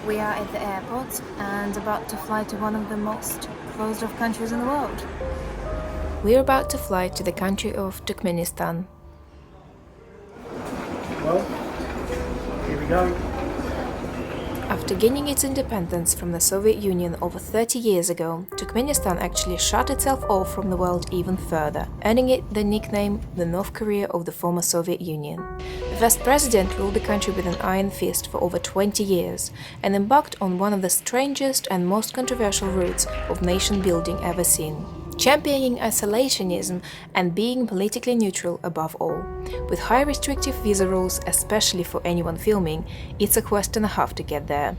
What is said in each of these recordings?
We are at the airport and about to fly to one of the most closed off countries in the world. We're about to fly to the country of Turkmenistan. Well, here we go. After gaining its independence from the Soviet Union over 30 years ago, Turkmenistan actually shut itself off from the world even further, earning it the nickname the North Korea of the former Soviet Union. The first president ruled the country with an iron fist for over 20 years and embarked on one of the strangest and most controversial routes of nation building ever seen, championing isolationism and being politically neutral above all. With high restrictive visa rules, especially for anyone filming, it's a quest and a half to get there.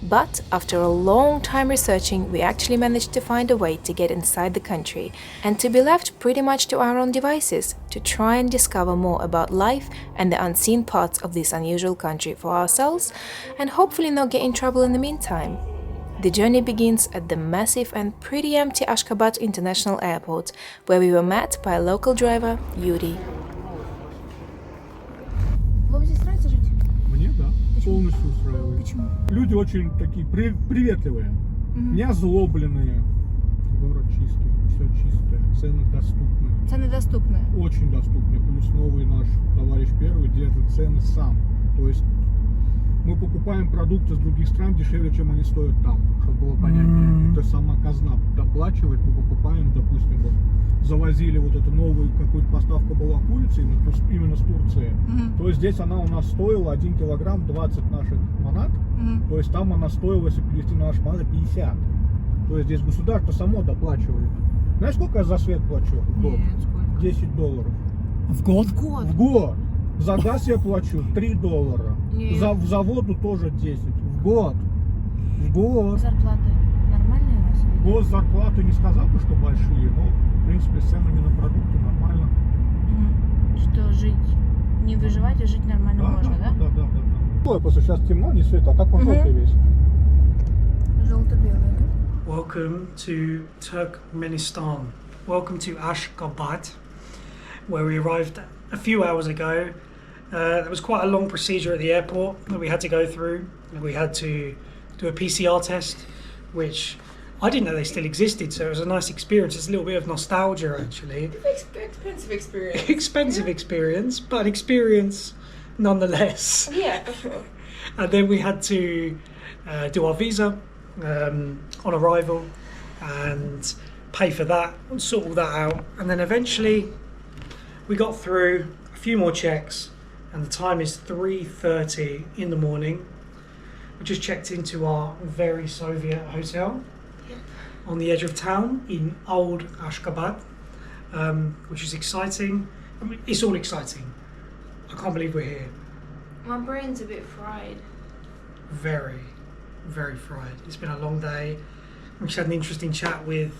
But after a long time researching, we actually managed to find a way to get inside the country and to be left pretty much to our own devices to try and discover more about life and the unseen parts of this unusual country for ourselves and hopefully not get in trouble in the meantime. The journey begins at the massive and pretty empty Ashgabat International Airport, where we were met by a local driver, Yuri. Вам здесь нравится жить? Мне, да, Почему? полностью устраивает. Почему? Люди очень такие приветливые, не озлобленные. Город чистый, все чистое, цены доступные. Цены доступные. Очень доступные. Плюс новый наш товарищ первый держит цены сам. То есть мы покупаем продукты с других стран дешевле, чем они стоят там, чтобы было понятнее. То есть сама казна доплачивает, мы покупаем, допустим, вот завозили вот эту новую какую-то поставку была курицы именно с Турции. То есть здесь она у нас стоила 1 килограмм 20 наших манат. То есть там она стоила, если перевести на наши манаты, 50. То есть здесь государство само доплачивает. Знаешь, сколько я за свет плачу в год? Нет, сколько? $10. В год? В год? В год. За газ я плачу $3. Нет. За воду тоже 10. В год. В год. Зарплаты нормальные у вас? Госзарплаты не сказал бы, что большие, но в принципе с ценами на продукты нормально. Что жить, не выживать, а жить нормально можно, да? Да. Ой, просто сейчас темно, не свет, а так он желтый весь. Желто-белый, да? Welcome to Turkmenistan. Welcome to Ashgabat, where we arrived a few hours ago. There was quite a long procedure at the airport that we had to go through. We had to do a PCR test, which I didn't know they still existed, so it was a nice experience. It's a little bit of nostalgia, actually. Expensive experience. Expensive experience, but experience nonetheless. Yeah, for sure. And then we had to do our visa on arrival and pay for that, and sort all that out. And then eventually we got through a few more checks, and the time is 3:30 in the morning. We just checked into our very Soviet hotel on the edge of town in Old Ashgabat, which is exciting. I mean, it's all exciting. I can't believe we're here. My brain's a bit fried. Very, very fried. It's been a long day. We just had an interesting chat with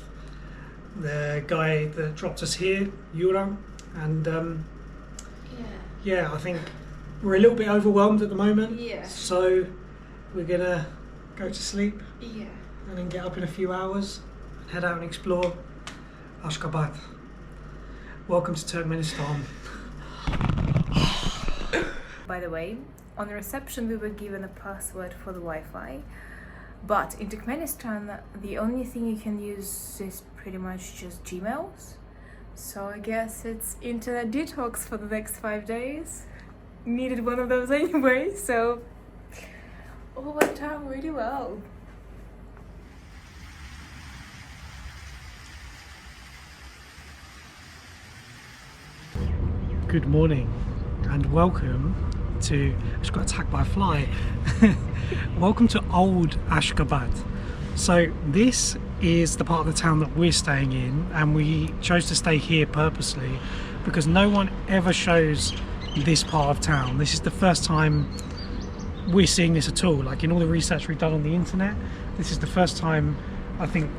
the guy that dropped us here, Yura, and yeah, I think we're a little bit overwhelmed at the moment. Yeah. So we're gonna go to sleep Yeah. and then get up in a few hours and head out and explore Ashgabat. Welcome to Turkmenistan. By the way, on the reception we were given a password for the Wi-Fi, but in Turkmenistan the only thing you can use is pretty much just Gmails. So I guess it's internet detox for the next 5 days. Needed one of those anyway, so all went out really well. Good morning and welcome to, I just got attacked by a fly. Welcome to Old Ashgabat. So this is the part of the town that we're staying in, and we chose to stay here purposely because no one ever shows this part of town. This is the first time we're seeing this at all. Like in all the research we've done on the internet, this is the first time I think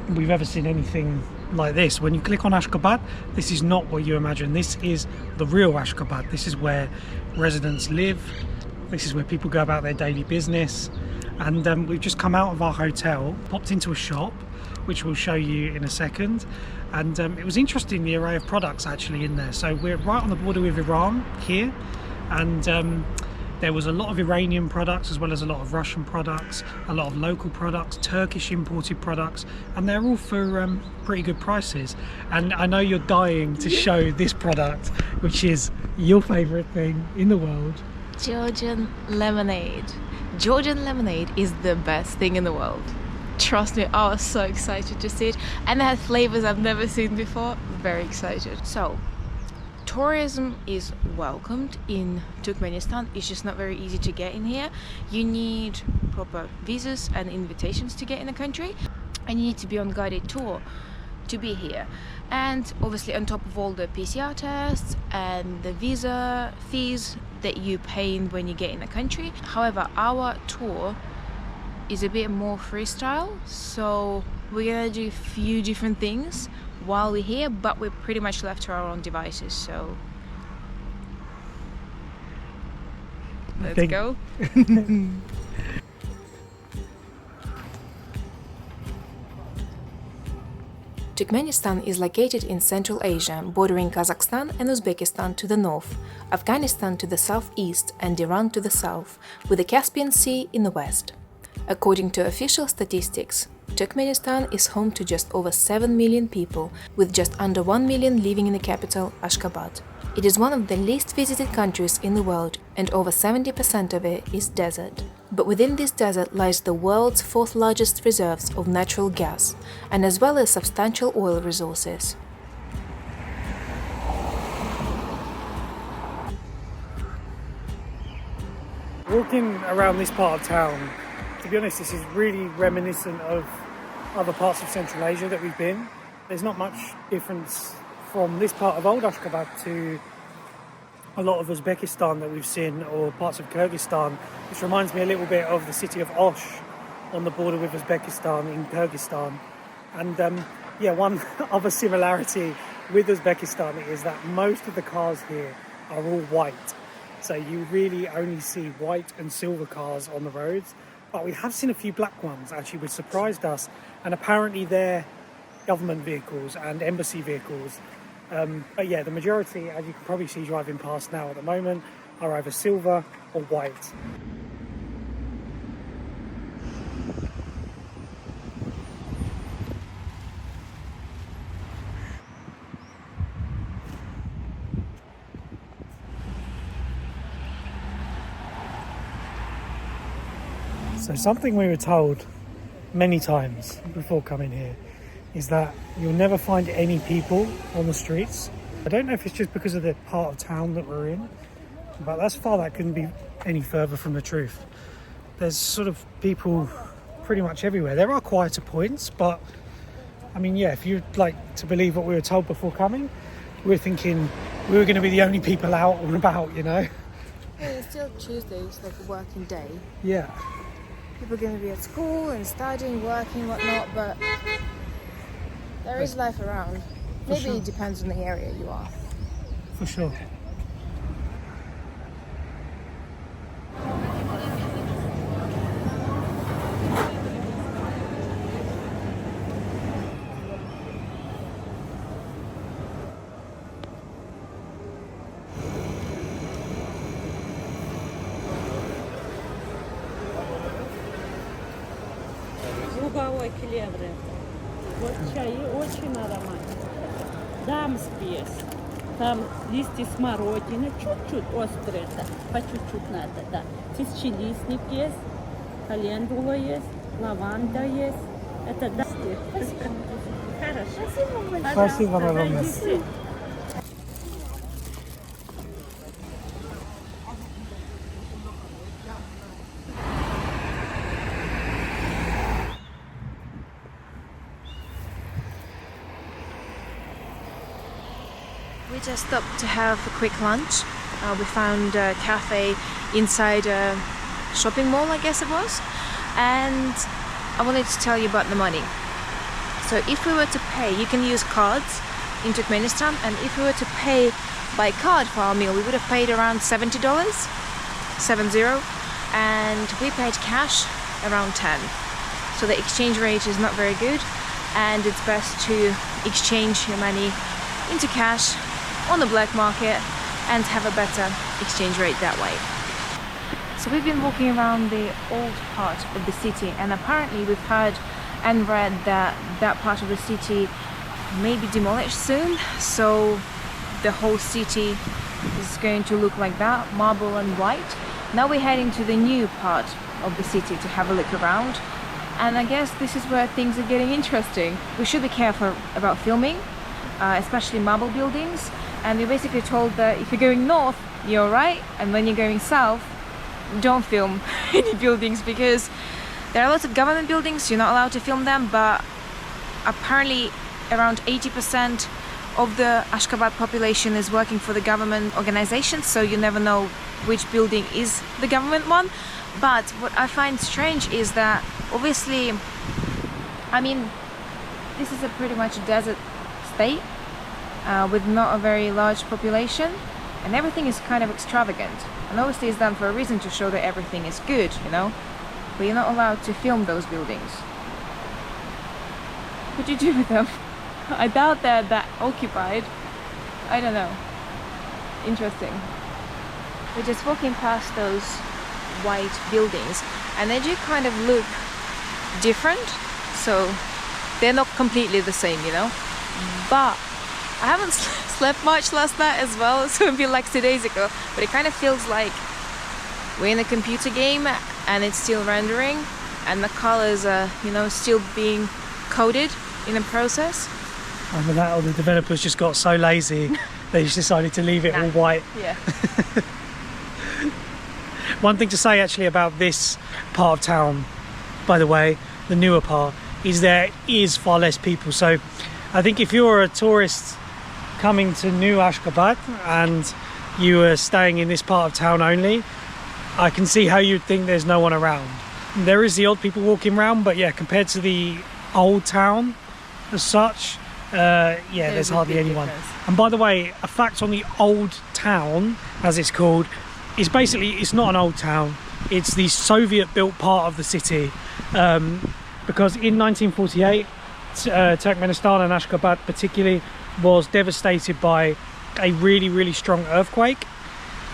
we've ever seen anything like this. When you click on Ashgabat, this is not what you imagine. This is the real Ashgabat. This is where residents live. This is where people go about their daily business. And we've just come out of our hotel, popped into a shop, which we'll show you in a second. And it was interesting, the array of products actually in there. So we're right on the border with Iran here, and There was a lot of Iranian products as well as a lot of Russian products, a lot of local products, Turkish imported products, and they're all for pretty good prices. And I know you're dying to show this product, which is your favourite thing in the world. Georgian lemonade. Georgian lemonade is the best thing in the world. Trust me, I was so excited to see it, and it had flavors I've never seen before. Very excited. So, tourism is welcomed in Turkmenistan. It's just not very easy to get in here. You need proper visas and invitations to get in the country, and you need to be on guided tour to be here. And obviously on top of all the PCR tests and the visa fees that you pay when you get in the country. However, our tour is a bit more freestyle, so we're gonna do a few different things while we're here, but we're pretty much left to our own devices, so let's go. Turkmenistan is located in Central Asia, bordering Kazakhstan and Uzbekistan to the north, Afghanistan to the southeast and Iran to the south, with the Caspian Sea in the west. According to official statistics, Turkmenistan is home to just over 7 million people, with just under 1 million living in the capital, Ashgabat. It is one of the least visited countries in the world, and over 70% of it is desert. But within this desert lies the world's fourth largest reserves of natural gas, and as well as substantial oil resources. Walking around this part of town, to be honest, this is really reminiscent of other parts of Central Asia that we've been. There's not much difference from this part of old Ashgabat to a lot of Uzbekistan that we've seen, or parts of Kyrgyzstan, which reminds me a little bit of the city of Osh on the border with Uzbekistan in Kyrgyzstan. And one other similarity with Uzbekistan is that most of the cars here are all white. So you really only see white and silver cars on the roads. But we have seen a few black ones, actually, which surprised us. And apparently they're government vehicles and embassy vehicles. But yeah, the majority, as you can probably see driving past now at the moment, are either silver or white. So something we were told many times before coming here is that you'll never find any people on the streets. I don't know if it's just because of the part of town that we're in, but that's far that couldn't be any further from the truth. There's sort of people pretty much everywhere. There are quieter points, but I mean, yeah, if you'd like to believe what we were told before coming, we were thinking we were going to be the only people out and about, you know? Yeah, it's still Tuesday, it's like a working day. Yeah. People are going to be at school and studying, working, whatnot, but there is life around. Maybe sure. It depends on the area you are. For sure. Луговой клевры. Вот чаи очень ароматные. Дамспес. Там листья смородины, чуть-чуть острые, да, по чуть-чуть надо, да. Тысячелистник есть, календула есть, лаванда есть. Это да. Хорошо. Спасибо огромное. We just stopped to have a quick lunch. We found a cafe inside a shopping mall, I guess it was. And I wanted to tell you about the money. So if we were to pay, you can use cards in Turkmenistan, and if we were to pay by card for our meal, we would have paid around $70, 70, and we paid cash around 10. So the exchange rate is not very good, and it's best to exchange your money into cash on the black market and have a better exchange rate that way. So we've been walking around the old part of the city, and apparently we've heard and read that that part of the city may be demolished soon, so the whole city is going to look like that, marble and white. Now we're heading to the new part of the city to have a look around, and I guess this is where things are getting interesting. We should be careful about filming, especially marble buildings, and we're basically told that if you're going north, you're alright, and when you're going south, don't film any buildings, because there are lots of government buildings, you're not allowed to film them, but apparently around 80% of the Ashgabat population is working for the government organizations, so you never know which building is the government one. But what I find strange is that obviously, I mean, this is a pretty much desert state with not a very large population, and everything is kind of extravagant, and obviously it's done for a reason, to show that everything is good, you know, but you're not allowed to film those buildings. What do you do with them? I doubt they're that occupied. I don't know. Interesting. We're just walking past those white buildings, and they do kind of look different, so they're not completely the same, you know. But I haven't slept much last night as well, so it'd be like 2 days ago, but it kind of feels like we're in a computer game and it's still rendering, and the colors are, you know, still being coded in the process. Either that or the developers just got so lazy they just decided to leave it all white. Yeah. One thing to say actually about this part of town, by the way, the newer part, is there is far less people. So I think if you're a tourist coming to New Ashgabat and you are staying in this part of town only, I can see how you'd think there's no one around. There is the odd people walking around, but yeah, compared to the old town as such, there's hardly anyone. And by the way, a fact on the old town, as it's called, is basically, it's not an old town, it's the Soviet built part of the city, because in 1948 Turkmenistan, and Ashgabat particularly, was devastated by a really, really strong earthquake,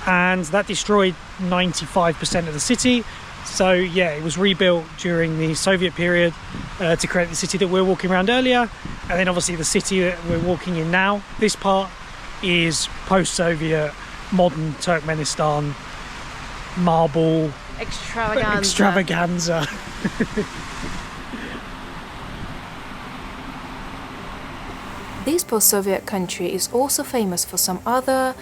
and that destroyed 95% of the city. So yeah, it was rebuilt during the Soviet period to create the city that we're walking around earlier, and then obviously the city that we're walking in now, this part, is post-Soviet modern Turkmenistan marble extravaganza. This post-Soviet country is also famous for some other,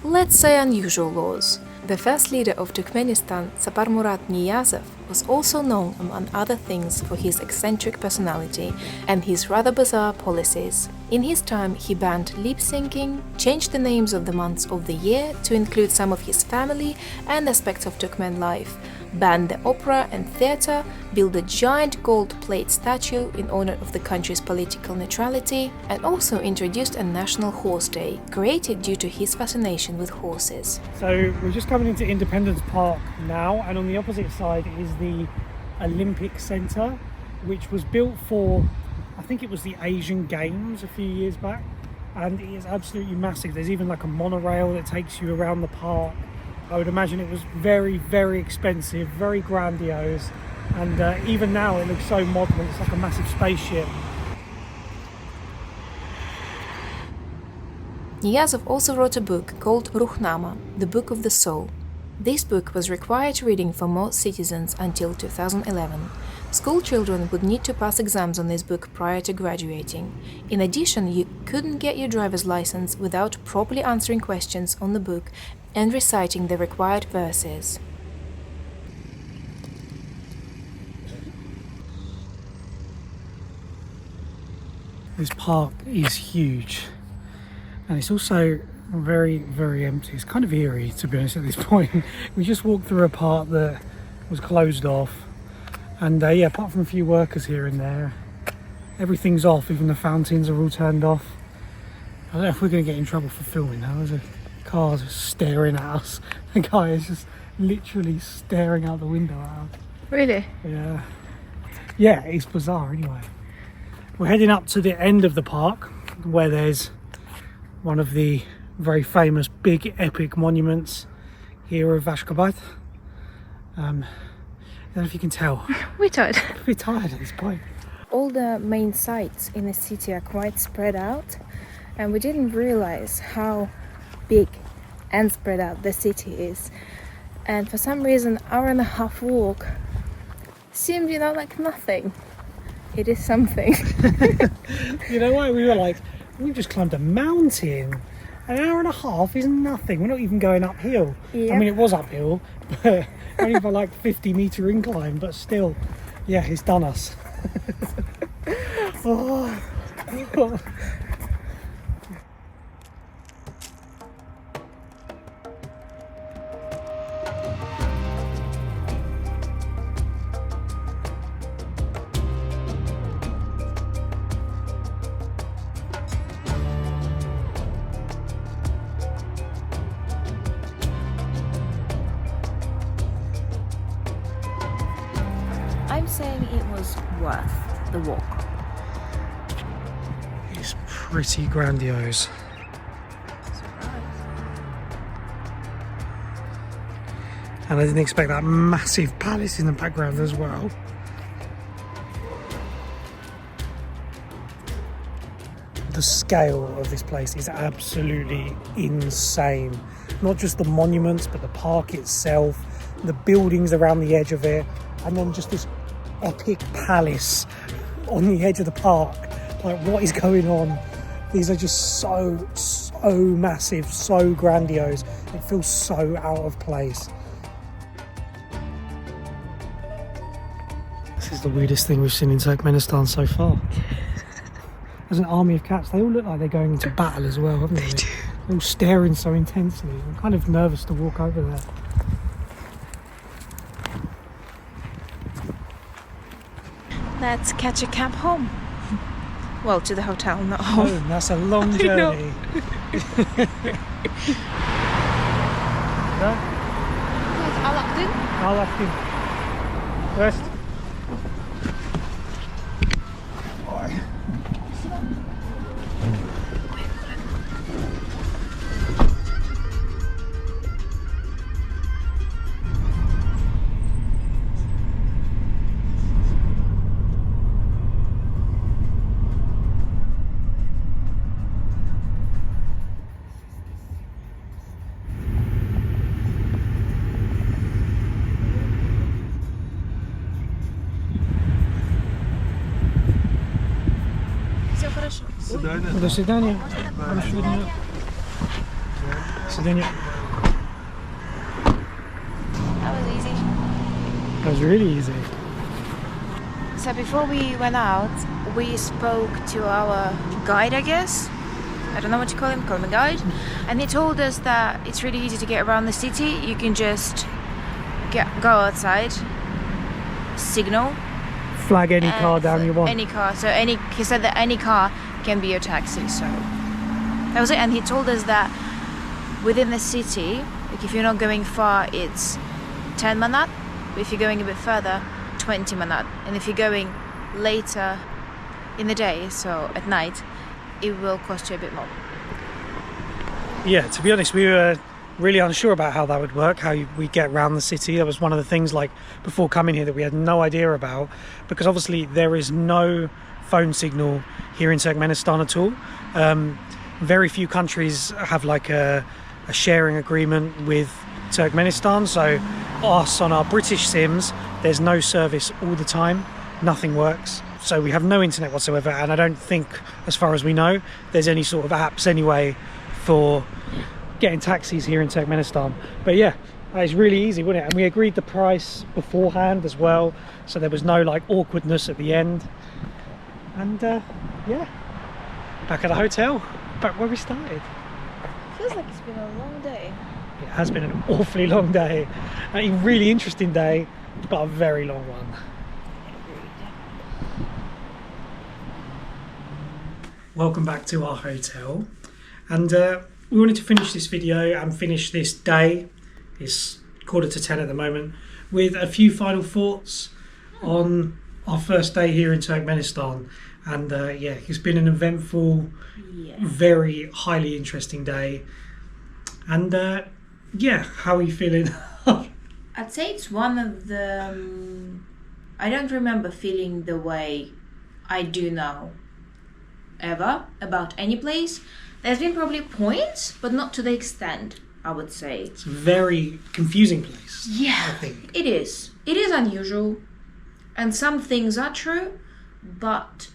let's say, unusual laws. The first leader of Turkmenistan, Saparmurat Niyazov, was also known, among other things, for his eccentric personality and his rather bizarre policies. In his time, he banned lip-syncing, changed the names of the months of the year to include some of his family and aspects of Turkmen life, banned the opera and theatre, built a giant gold plate statue in honor of the country's political neutrality, and also introduced a national horse day, created due to his fascination with horses. So we're just coming into Independence Park now, and on the opposite side is the Olympic Centre, which was built for, I think it was the Asian Games a few years back, and it is absolutely massive. There's even like a monorail that takes you around the park. I would imagine it was very, very expensive, very grandiose, and even now it looks so modern. It's like a massive spaceship. Niyazov also wrote a book called Ruhnama, the Book of the Soul. This book was required reading for most citizens until 2011. School children would need to pass exams on this book prior to graduating. In addition, you couldn't get your driver's license without properly answering questions on the book and reciting the required verses. This park is huge, and it's also very, very empty. It's kind of eerie, to be honest, at this point. We just walked through a part that was closed off, and yeah, apart from a few workers here and there, everything's off. Even the fountains are all turned off. I don't know if we're going to get in trouble for filming now. There's a car just staring at us. The guy is just literally staring out the window at us. Really? Yeah, it's bizarre anyway. We're heading up to the end of the park, where there's one of the very famous big epic monuments here of Ashgabat. I don't know if you can tell. We're tired. We're tired at this point. All the main sites in the city are quite spread out, and we didn't realize how big and spread out the city is. And for some reason, hour-and-a-half walk seemed, like nothing. It is something. You know what? We were like, we've just climbed a mountain. An hour and a half is nothing. We're not even going uphill. Yeah. I mean, it was uphill, but only for like 50-meter incline, but still, yeah, it's done us. Oh. I'm saying it was worth the walk. It's pretty grandiose. And I didn't expect that massive palace in the background as well. The scale of this place is absolutely insane. Not just the monuments, but the park itself, the buildings around the edge of it, and then just this epic palace on the edge of the park. Like, what is going on? These are just so massive, so grandiose. It feels so out of place. This is the weirdest thing we've seen in Turkmenistan so far. There's an army of cats. They all look like they're going into battle as well, haven't they? They do. They're all staring so intensely. I'm kind of nervous to walk over there. Let's catch a cab home. Well, to the hotel, not home. Oh, that's a long journey. No? Alaktin. West. До свидания. Хорошего дня. До свидания. That was easy. That was really easy. So before we went out, we spoke to our guide, I guess. I don't know what you call him a guide. And he told us that it's really easy to get around the city. You can just go outside, signal. Flag any car down you want. Any car. So he said that any car can be your taxi. So that was it. And he told us that within the city, like if you're not going far, it's 10 manat. But if you're going a bit further, 20 manat. And if you're going later in the day, so at night, it will cost you a bit more. Yeah, to be honest, we were really unsure about how that would work, how we get around the city. That was one of the things, like, before coming here that we had no idea about, because obviously there is no phone signal here in Turkmenistan at all. Very few countries have like a sharing agreement with Turkmenistan, so us on our British sims, there's no service all the time, nothing works. So we have no internet whatsoever, and I don't think, as far as we know, there's any sort of apps anyway for getting taxis here in Turkmenistan. But yeah, it's really easy, wasn't it? And we agreed the price beforehand as well, so there was no like awkwardness at the end. And yeah, back at the hotel, back where we started. Feels like it's been a long day. It has been an awfully long day, a really interesting day, but a very long one. Welcome back to our hotel, and we wanted to finish this video and finish this day, it's 9:45 at the moment, with a few final thoughts on our first day here in Turkmenistan. And yeah, it's been an eventful, very highly interesting day. And yeah, how are you feeling? I'd say it's one of the... I don't remember feeling the way I do now, ever, about any place. There's been probably points, but not to the extent, I would say. It's a very confusing place. Yeah, I think. it is. It is unusual. And some things are true, but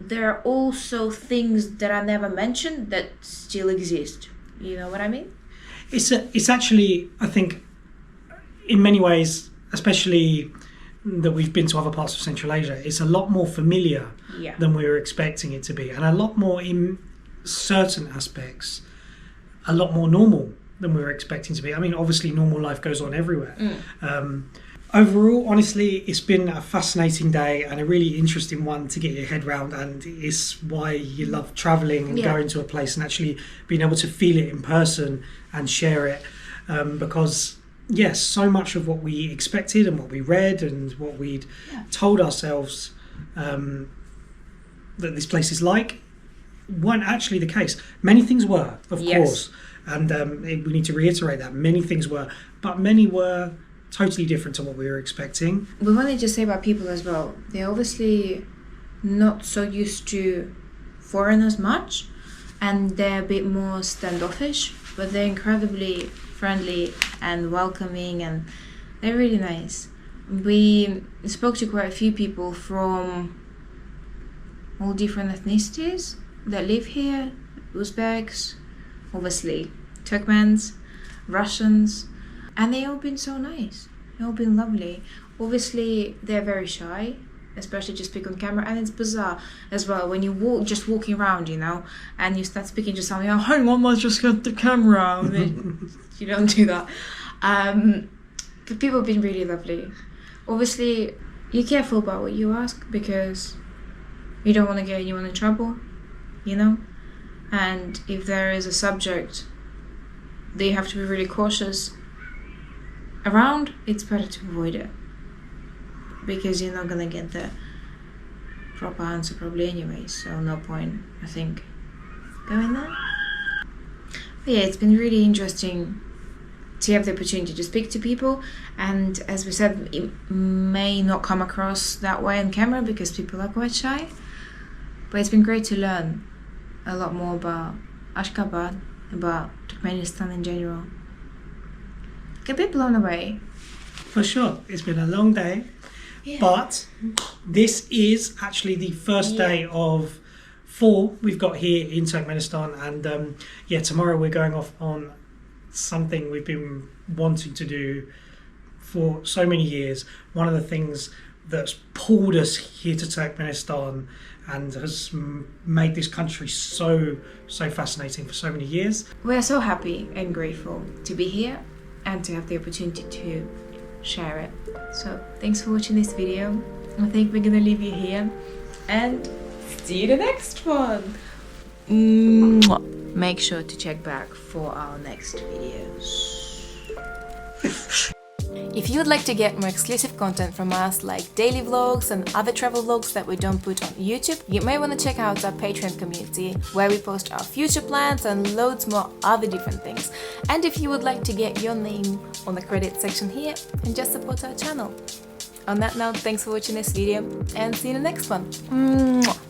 there are also things that are never mentioned that still exist. You know what I mean? It's actually, I think, in many ways, especially that we've been to other parts of Central Asia, it's a lot more familiar Yeah. than we were expecting it to be, and a lot more, in certain aspects, a lot more normal than we were expecting to be. I mean, obviously normal life goes on everywhere. Overall, honestly, it's been a fascinating day and a really interesting one to get your head around, and it's why you love travelling and Yeah. going to a place and actually being able to feel it in person and share it, because yes, so much of what we expected and what we read and what we'd told ourselves that this place is like weren't actually the case. Many things were, of Yes. course, and we need to reiterate that many things were, but many were totally different to what we were expecting. We wanted to say about people as well. They're obviously not so used to foreigners much, and they're a bit more standoffish, but they're incredibly friendly and welcoming, and they're really nice. We spoke to quite a few people from all different ethnicities that live here. Uzbeks, obviously Turkmens, Russians, and they all been so nice. They all been lovely. Obviously they're very shy, especially to speak on camera, and it's bizarre as well when you just walking around, you know, and you start speaking to someone, oh, hang on, let's just get the camera. You don't do that. But people have been really lovely. Obviously you're careful about what you ask because you don't want to get anyone in trouble, you know, and if there is a subject that you have to be really cautious around, it's better to avoid it because you're not gonna get the proper answer probably anyway, so no point, I think, going there. But yeah, it's been really interesting to have the opportunity to speak to people, and as we said, it may not come across that way on camera because people are quite shy, but it's been great to learn a lot more about Ashgabat, about Turkmenistan in general. A bit blown away. For sure, it's been a long day, Yeah. but this is actually the first day of 4 we've got here in Turkmenistan, and tomorrow we're going off on something we've been wanting to do for so many years. One of the things that's pulled us here to Turkmenistan and has made this country so fascinating for so many years. We're so happy and grateful to be here and to have the opportunity to share it. So thanks for watching this video. I think we're gonna leave you here and see you in the next one. Mwah. Make sure to check back for our next videos. If you would like to get more exclusive content from us, like daily vlogs and other travel vlogs that we don't put on YouTube, you may want to check out our Patreon community, where we post our future plans and loads more other different things. And if you would like to get your name on the credit section here and just support our channel. On that note, thanks for watching this video and see you in the next one. Mwah.